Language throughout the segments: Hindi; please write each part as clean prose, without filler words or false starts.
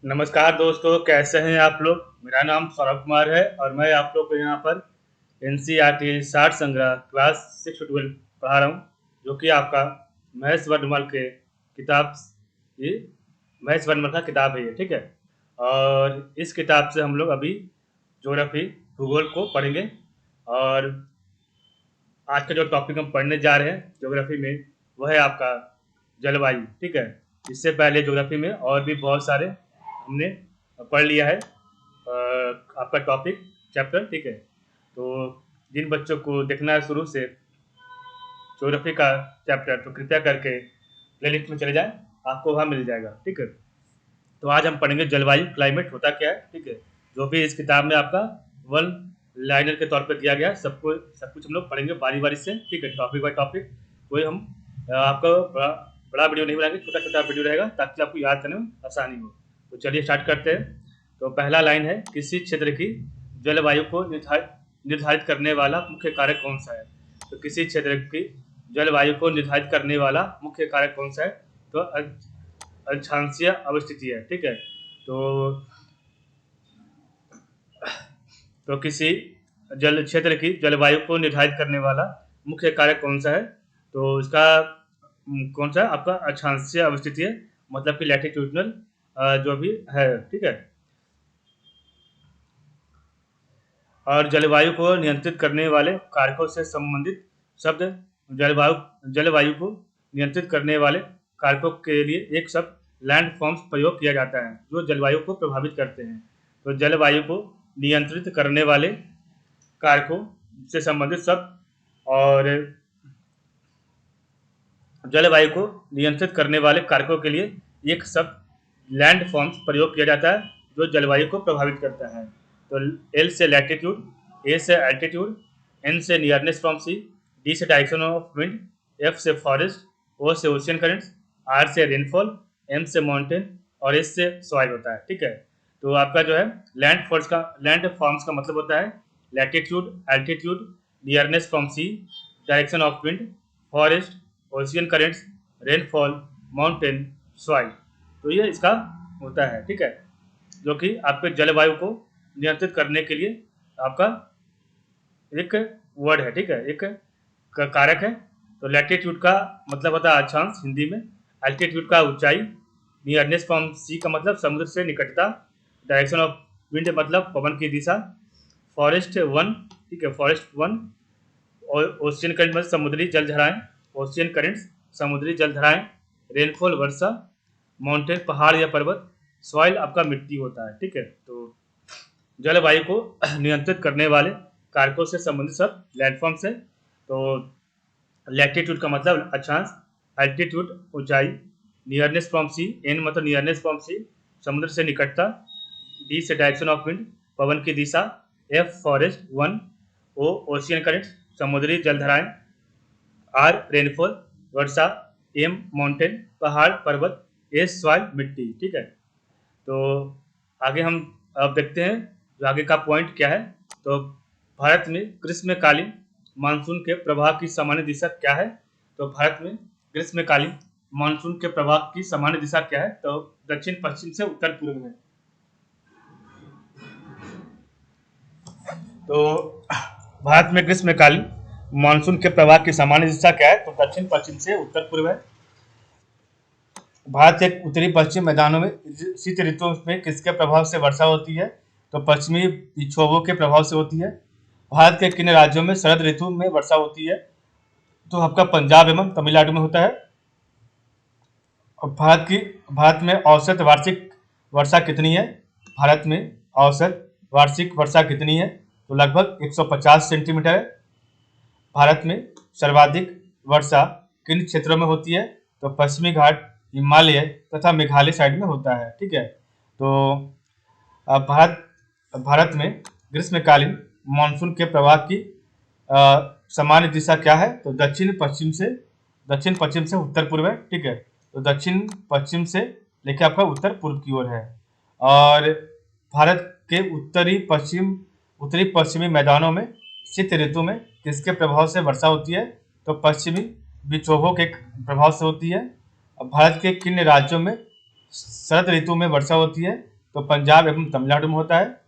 नमस्कार दोस्तों, कैसे हैं आप लोग। मेरा नाम सौरभ कुमार है और मैं आप लोग को यहाँ पर एनसीईआरटी साठ संग्रह क्लास 6 to 12 पढ़ा रहा हूँ, जो कि आपका महेश वर्णमल के किताब ये महेश वर्णमल का किताब है ये, ठीक है। और इस किताब से हम लोग अभी ज्योग्राफी भूगोल को पढ़ेंगे। और आज का जो टॉपिक हम पढ़ने जा रहे हैं ज्योग्राफी में वह है आपका जलवायु, ठीक है। इससे पहले ज्योग्राफी में और भी बहुत सारे हमने पढ़ लिया है आपका टॉपिक चैप्टर, ठीक है। तो जिन बच्चों को देखना है शुरू से ज्योग्राफी का चैप्टर, तो कृपया करके प्लेलिस्ट में चले जाएं, आपको वहाँ मिल जाएगा, ठीक है। तो आज हम पढ़ेंगे जलवायु, क्लाइमेट होता क्या है, ठीक है। जो भी इस किताब में आपका वन लाइनर के तौर पर दिया गया है, सब कुछ हम लोग पढ़ेंगे बारी बारी से, ठीक है, टॉपिक बाय टॉपिक। कोई हम आपको बड़ा वीडियो नहीं बनाएंगे, छोटा छोटा वीडियो रहेगा ताकि आपको याद करने में आसानी हो। तो चलिए स्टार्ट करते हैं। तो पहला लाइन है, किसी क्षेत्र की जलवायु को निर्धारित करने वाला मुख्य कारक कौन सा है। तो किसी क्षेत्र की जलवायु को निर्धारित करने वाला मुख्य कारक कौन सा है, तो अक्षांशीय अवस्थिति है, ठीक है। तो किसी जल क्षेत्र की जलवायु को निर्धारित करने वाला मुख्य कारक कौन सा है, तो इसका कौन सा है आपका अक्षांशीय अवस्थिति है, मतलब कि लैटिट्यूडनल जो भी है, ठीक है। और जलवायु को नियंत्रित करने वाले कारकों से संबंधित शब्द जलवायु को नियंत्रित करने वाले कारकों के लिए एक शब्द लैंड फॉर्म्स प्रयोग किया जाता है जो जलवायु को प्रभावित करते हैं। तो जलवायु को नियंत्रित करने वाले कारकों से संबंधित शब्द और जलवायु को नियंत्रित करने वाले कारकों के लिए एक शब्द लैंड फॉर्म्स प्रयोग किया जाता है जो जलवायु को प्रभावित करता है। तो एल से लैटिट्यूड, ए से एल्टीट्यूड, एन से नियरनेस फ्रॉम सी, डी से डायरेक्शन ऑफ विंड, एफ से फॉरेस्ट, ओ से ओशियन करंट्स, आर से रेनफॉल, एम से माउंटेन और एस से सॉइल होता है, ठीक है। तो आपका जो है लैंड फॉर्म्स का मतलब होता है latitude, altitude, nearness from sea, direction of wind, forest, ocean currents, rainfall, mountain, soil. तो ये इसका होता है, ठीक है, जो कि आपके जलवायु को नियंत्रित करने के लिए आपका एक वर्ड है, ठीक है, एक कारक है। तो लैटिट्यूड का मतलब होता है अक्षांश हिंदी में, एल्टीट्यूड का ऊंचाई, नियरनेस फ्रॉम सी का मतलब समुद्र से निकटता, डायरेक्शन ऑफ विंड मतलब पवन की दिशा, फॉरेस्ट वन, ठीक है, फॉरेस्ट वन, और ओशियन करंट मतलब समुद्री जलधाराएं, ओशियन करंट्स समुद्री जलधाराएं, रेनफॉल वर्षा, माउंटेन पहाड़ या पर्वत, सॉइल आपका मिट्टी होता है, ठीक है। तो जलवायु को नियंत्रित करने वाले कारकों से संबंधित सब लैंडफॉर्म्स है। तो लैटिट्यूड का मतलब अक्षांश, एल्टीट्यूड ऊंचाई, नियरनेस फ्रॉम सी, एन मतलब नियरनेस फ्रॉम सी समुद्र से निकटता, डी से डायरेक्शन ऑफ विंड पवन की दिशा, एफ फॉरेस्ट वन, ओ ओशियन करंट समुद्री जलधाराएं, आर रेनफॉल वर्षा, एम माउंटेन पहाड़ पर्वत, एस सॉइल मिट्टी, ठीक है। तो आगे हम अब देखते हैं जो आगे का पॉइंट क्या है। तो भारत में ग्रीष्मकालीन मानसून के प्रवाह की सामान्य दिशा क्या है। तो भारत में ग्रीष्मकालीन मानसून के प्रवाह की सामान्य दिशा क्या है, तो दक्षिण पश्चिम से उत्तर पूर्व में। तो भारत में ग्रीष्मकालीन मानसून के प्रवाह की सामान्य दिशा क्या है, तो दक्षिण पश्चिम से उत्तर पूर्व है। भारत के उत्तरी पश्चिम मैदानों में शीत ऋतु में किसके प्रभाव से वर्षा होती है, तो पश्चिमी विक्षोभों के प्रभाव से होती है। भारत के किन राज्यों में शरद ऋतु में वर्षा होती है, तो आपका पंजाब एवं तमिलनाडु में होता है। और भारत में औसत वार्षिक वर्षा कितनी है, भारत में औसत वार्षिक वर्षा कितनी है, तो लगभग 150 सेंटीमीटर है। भारत में सर्वाधिक वर्षा किन क्षेत्रों में होती है, तो पश्चिमी घाट, हिमालय तथा मेघालय साइड में होता है, ठीक है। तो भारत में ग्रीष्मकालीन मानसून के प्रवाह की सामान्य दिशा क्या है, तो दक्षिण पश्चिम से उत्तर पूर्व है, ठीक है। तो दक्षिण पश्चिम से लेकर आपका उत्तर पूर्व की ओर है। और भारत के उत्तरी पश्चिमी मैदानों में शीत ऋतु में किसके प्रभाव से वर्षा होती है, तो पश्चिमी विक्षोभों के प्रभाव से होती है। भारत के किन राज्यों में शरद ऋतु में वर्षा होती है, तो पंजाब एवं तमिलनाडु में होता है।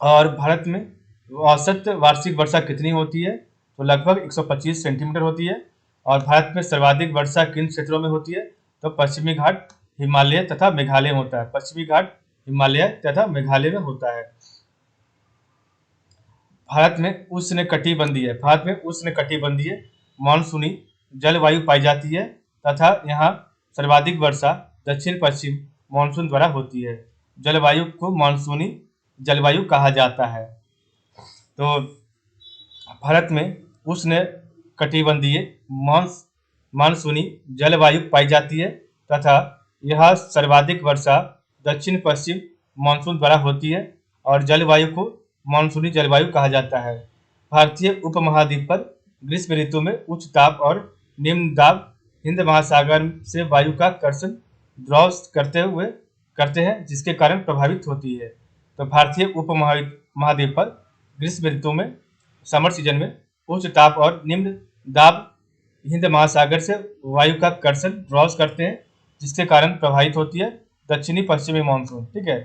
और भारत में औसत वार्षिक वर्षा कितनी होती है? तो लगभग 125 सेंटीमीटर होती है। और भारत में सर्वाधिक वर्षा किन क्षेत्रों में होती है? तो पश्चिमी घाट, हिमालय तथा मेघालय में होता है। पश्चिमी घाट, हिमालय तथा मेघालय में होता है। भारत में उष्णकटिबंधीय मानसूनी जलवायु पाई जाती है तथा यहाँ सर्वाधिक वर्षा दक्षिण पश्चिम मानसून द्वारा होती है। जलवायु को मानसूनी जलवायु कहा जाता है। तो भारत में उष्णकटिबंधीय मानसूनी जलवायु पाई जाती है तथा यह सर्वाधिक वर्षा दक्षिण पश्चिम मानसून द्वारा होती है और जलवायु को मानसूनी जलवायु कहा जाता है। भारतीय उपमहाद्वीप पर ग्रीष्म ऋतु में उच्च दाब और निम्न दाब हिंद महासागर से वायु का कर्षण द्रव करते हैं, जिसके कारण प्रभावित होती है। तो भारतीय उपमहाद्वीप पर ग्रीष्म ऋतु में, समर सीजन में, उच्च ताप और निम्न दाब हिंद महासागर से वायु का कर्षण ड्रॉस करते हैं, जिसके कारण प्रभावित होती है दक्षिणी पश्चिमी मानसून। ठीक है,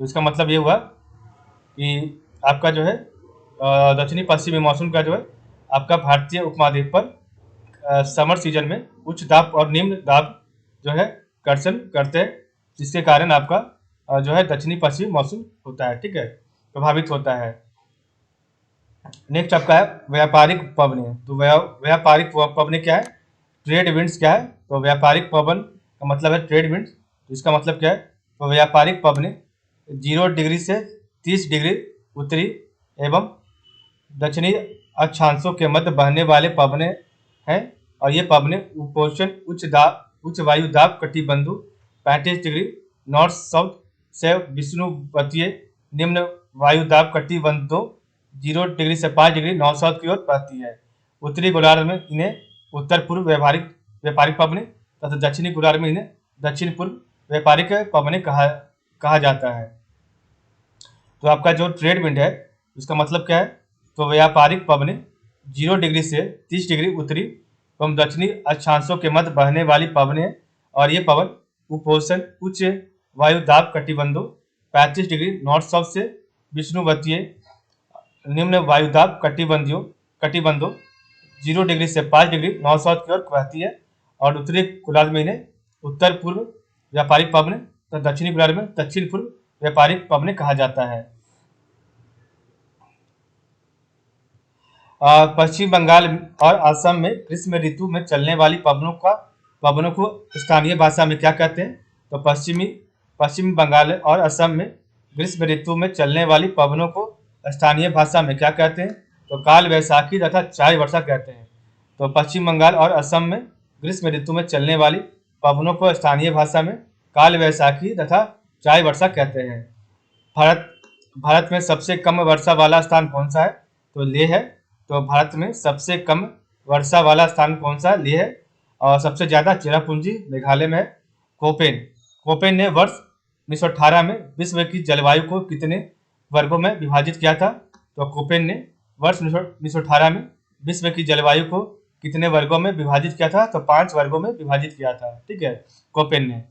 तो इसका मतलब ये हुआ कि आपका जो है दक्षिणी पश्चिमी मानसून का जो है आपका भारतीय उपमहाद्वीप पर समर सीजन में उच्च दाब और निम्न दाब जो है कर्षण करते हैं, जिसके कारण आपका जो है दक्षिणी पश्चिमी मानसून होता है। ठीक है, प्रभावित होता है। नेक्स्ट आपका है व्यापारिक पवनें। तो व्यापारिक पवनें क्या है? ट्रेड विंड्स क्या है? तो व्यापारिक पवन का मतलब है ट्रेड विंड्स। तो इसका मतलब क्या है? तो व्यापारिक पवनें 0 डिग्री से 30 डिग्री उत्तरी एवं दक्षिणी अक्षांशों के मध्य बहने वाले पवनें हैं। और ये पवनें उपोषण उच्च वायु दाब कटिबंधु 35 डिग्री नॉर्थ साउथ से विष्णुवतीय निम्न वायु दाब कटिबंधों 0 डिग्री से 5 डिग्री नॉर्थ साउथ की ओर बहती है। उत्तरी गोलार्ध में इन्हें उत्तर पूर्व व्यापारिक पवनें तथा दक्षिणी गोलार्ध में इन्हें दक्षिण पूर्व व्यापारिक पवनें कहा जाता है। तो आपका जो ट्रेड विंड है उसका मतलब क्या है? तो व्यापारिक पवनें 0 डिग्री से 30 डिग्री उत्तरी एवं दक्षिणी अक्षांशों के मध्य बहने वाली पवनें हैं। और ये पवन उपोषण उच्च वायु दाब कटिबंधों 35 डिग्री नॉर्थ साउथ से विष्णुवतीय निम्न वायुदाब कटिबंधों 0 डिग्री से 5 डिग्री नॉर्थ साउथ की ओर बहती है। और उत्तरी गोलार्ध में इन्हें उत्तर पूर्व व्यापारिक पवनें तथा दक्षिणी गोलार्ध में दक्षिण पूर्व व्यापारिक पवनें कहा जाता है। पश्चिम बंगाल और असम में ग्रीष्म ऋतु में चलने वाली पवनों को स्थानीय भाषा में क्या कहते हैं? तो पश्चिमी बंगाल और असम में ग्रीष्म ऋतु में चलने वाली पवनों को स्थानीय भाषा में क्या कहते हैं? तो काल वैशाखी तथा चाय वर्षा कहते हैं। तो पश्चिम बंगाल और असम में ग्रीष्म ऋतु में चलने वाली पवनों को स्थानीय भाषा में काल वैशाखी तथा चाय वर्षा कहते हैं। भारत में सबसे कम वर्षा वाला स्थान कौन सा है? तो लेह है। तो भारत में सबसे कम वर्षा वाला स्थान कौन सा है? लेह है। और सबसे ज्यादा चेरापूंजी मेघालय में है। कोपेन ने वर्ष 1918 में विश्व की जलवायु को कितने वर्गों में विभाजित किया था? तो कोपेन ने वर्ष 1918 में विश्व की जलवायु को कितने वर्गों में विभाजित किया था? तो 5 वर्गों में विभाजित किया था। ठीक है, कोपेन ने।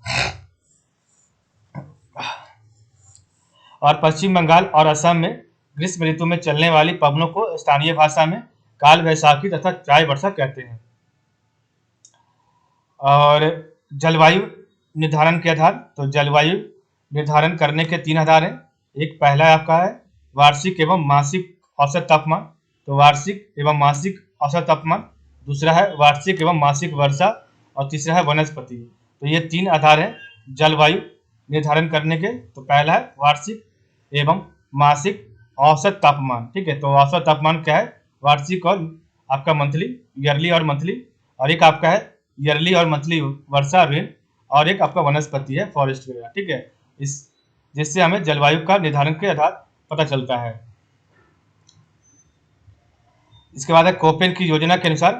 और पश्चिम बंगाल और असम में ग्रीष्म ऋतु में चलने वाली पवनों को स्थानीय भाषा में काल वैशाखी तथा चाय वर्षा कहते हैं। और जलवायु निर्धारण के आधार। तो जलवायु निर्धारण करने के 3 आधार हैं। एक पहला आपका है वार्षिक एवं मासिक औसत तापमान। तो वार्षिक एवं मासिक औसत तापमान। दूसरा है वार्षिक एवं मासिक वर्षा और तीसरा है वनस्पति। तो ये 3 आधार हैं जलवायु निर्धारण करने के। तो पहला है वार्षिक एवं मासिक औसत तापमान। ठीक है, तो औसत तापमान क्या है? वार्षिक और आपका मंथली, ईयरली और मंथली। और एक आपका है ईयरली और मंथली वर्षा रेन। और एक आपका वनस्पति है, फॉरेस्ट वगैरह। ठीक है, इस जिससे हमें जलवायु का निर्धारण के आधार पता चलता है। इसके बाद है कोपेन की योजना के अनुसार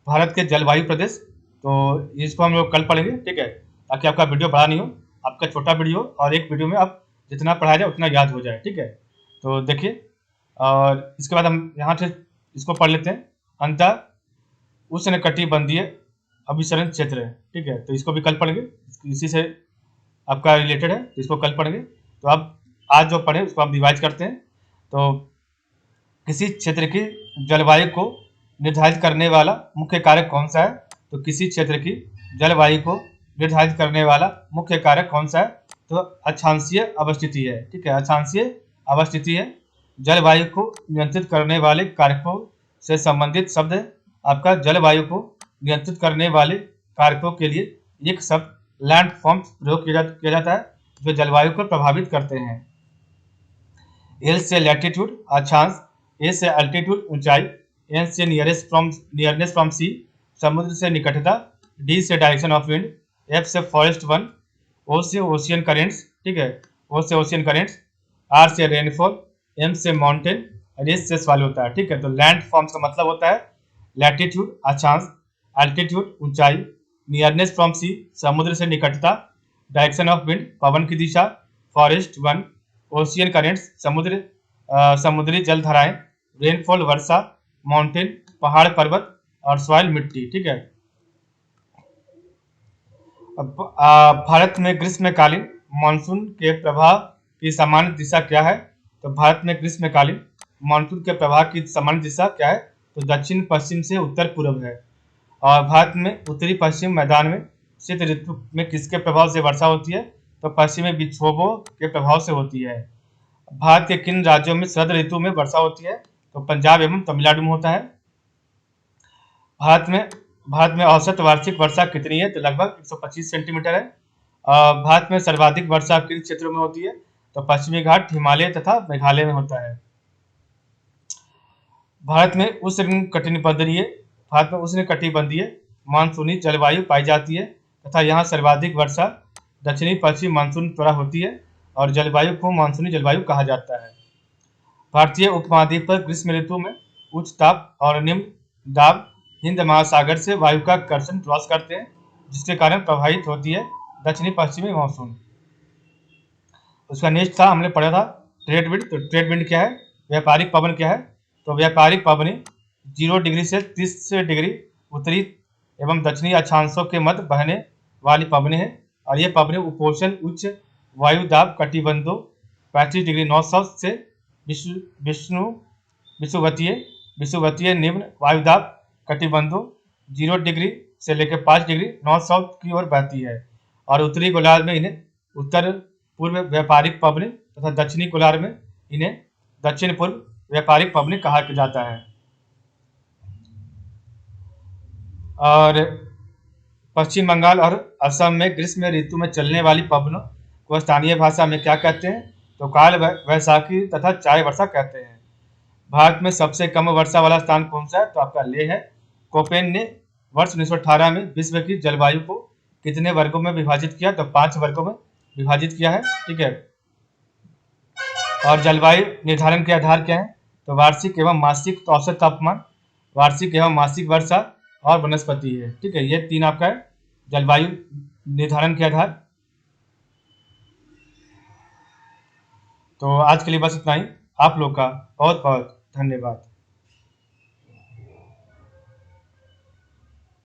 भारत के जलवायु प्रदेश। तो इसको हम लोग कल पढ़ेंगे। ठीक है, ताकि आपका वीडियो बड़ा नहीं हो, आपका छोटा वीडियो और एक वीडियो में आप जितना पढ़ाया जाए उतना याद हो जाए। ठीक है, तो देखिए। और इसके बाद हम यहाँ से इसको पढ़ लेते हैं। अंतः उष्णकटिबंधीय अभिसरण क्षेत्र है। ठीक है, तो इसको भी कल पढ़ेंगे। इसी से आपका रिलेटेड है, इसको कल पढ़ेंगे। तो अब आज जो पढ़े उसको आप रिवाइज करते हैं। तो किसी क्षेत्र की जलवायु को निर्धारित करने वाला मुख्य कारक कौन सा है? तो किसी क्षेत्र की जलवायु को निर्धारित करने वाला मुख्य कारक कौन सा है? तो अक्षांशीय अवस्थिति है। ठीक है, अक्षांशीय अवस्थिति है। जलवायु को नियंत्रित करने वाले कारकों से संबंधित शब्द है आपका। जलवायु को नियंत्रित करने वाले कारकों के लिए एक शब्द लैंडफॉर्म्स प्रयोग किया जाता है जो जलवायु को प्रभावित करते हैं। एल से लैटिट्यूड अक्षांश, ए से अल्टीट्यूड ऊंचाई, एन से नियरनेस फ्रॉम सी समुद्र से निकटता, डी से डायरेक्शन ऑफ विंड, एफ से फॉरेस्ट वन, ओ से ओशियन करेंट्स, ठीक है, ओ से ओशियन करेंट्स, आर से रेनफॉल, एम से माउंटेन और एस से सवाल होता है। ठीक है, तो लैंड फॉर्म्स का मतलब होता है लैटिट्यूड अक्षांश, अल्टीट्यूड ऊंचाई, नियरनेस फ्रॉम सी समुद्र से निकटता, डायरेक्शन ऑफ विंड पवन की दिशा, फॉरेस्ट वन, ओशियन करेंट्स समुद्री जलधाराएं, रेनफॉल वर्षा, माउंटेन पहाड़ पर्वत और सॉइल मिट्टी। ठीक है, भारत में ग्रीष्मकालीन मानसून के प्रवाह की सामान्य दिशा क्या है? तो भारत में ग्रीष्मकालीन मानसून के प्रवाह की सामान्य दिशा क्या है? तो दक्षिण पश्चिम से उत्तर पूर्व है। और भारत में उत्तरी पश्चिम मैदान में शीत ऋतु में किसके प्रभाव से वर्षा होती है? तो पश्चिमी विक्षोभों के प्रभाव से होती है। भारत के किन राज्यों में शरद ऋतु में वर्षा होती है? तो पंजाब एवं तमिलनाडु में होता है। भारत में औसत वार्षिक वर्षा कितनी है? तो लगभग 125 सेंटीमीटर है। भारत में सर्वाधिक वर्षा किन क्षेत्रों में होती है? तो पश्चिमी घाट, हिमालय तथा मेघालय में होता है। भारत में उष्णकटिबंधीय मानसूनी जलवायु पाई जाती है तथा यहाँ सर्वाधिक वर्षा दक्षिणी पश्चिमी मानसून द्वारा होती है और जलवायु को मानसूनी जलवायु कहा जाता है। भारतीय उपमहाद्वीप पर ग्रीष्म ऋतु में उच्च ताप और निम्न दाब हिंद महासागर से वायु का कर्षण क्रॉस करते हैं, जिसके कारण प्रभावित होती है दक्षिणी पश्चिमी मानसून। उसका नेक्स्ट था, हमने पढ़ा था ट्रेड विंड। तो ट्रेड विंड क्या है? व्यापारिक पवन क्या है? तो व्यापारिक पवनें 0 डिग्री से 30 डिग्री उत्तरी एवं दक्षिणी अक्षांशों के मध्य बहने वाली पवनें हैं और ये पवनें उपोषण उच्च वायु दाब कटिबंधों 35 डिग्री नॉर्थ साउथ से विषुवतीय निम्न वायु दाब कटिबंधों 0 डिग्री से लेकर 5 डिग्री नॉर्थ साउथ की ओर बहती है और उत्तरी गोलार्ध में इन्हें उत्तर पूर्व व्यापारिक पवनें तथा दक्षिणी गोलार्ध में इन्हें दक्षिण पूर्व व्यापारिक पवनें कहा जाता है। और पश्चिम बंगाल और असम में ग्रीष्म ऋतु में चलने वाली पवनों को स्थानीय भाषा में क्या कहते हैं? तो काल वैशाखी तथा चाय वर्षा कहते हैं। भारत में सबसे कम वर्षा वाला स्थान कौन सा है? तो आपका लेह है। कोपेन ने वर्ष 1918 में विश्व की जलवायु को कितने वर्गों में विभाजित किया? तो 5 वर्गों में विभाजित किया है। ठीक है, और जलवायु निर्धारण के आधार क्या है? तो वार्षिक एवं मासिक औसत तापमान, वार्षिक एवं मासिक वर्षा और वनस्पति है। ठीक है, ये 3 आपका है जलवायु निर्धारण के आधार। तो आज के लिए बस इतना ही। आप लोग का बहुत बहुत धन्यवाद।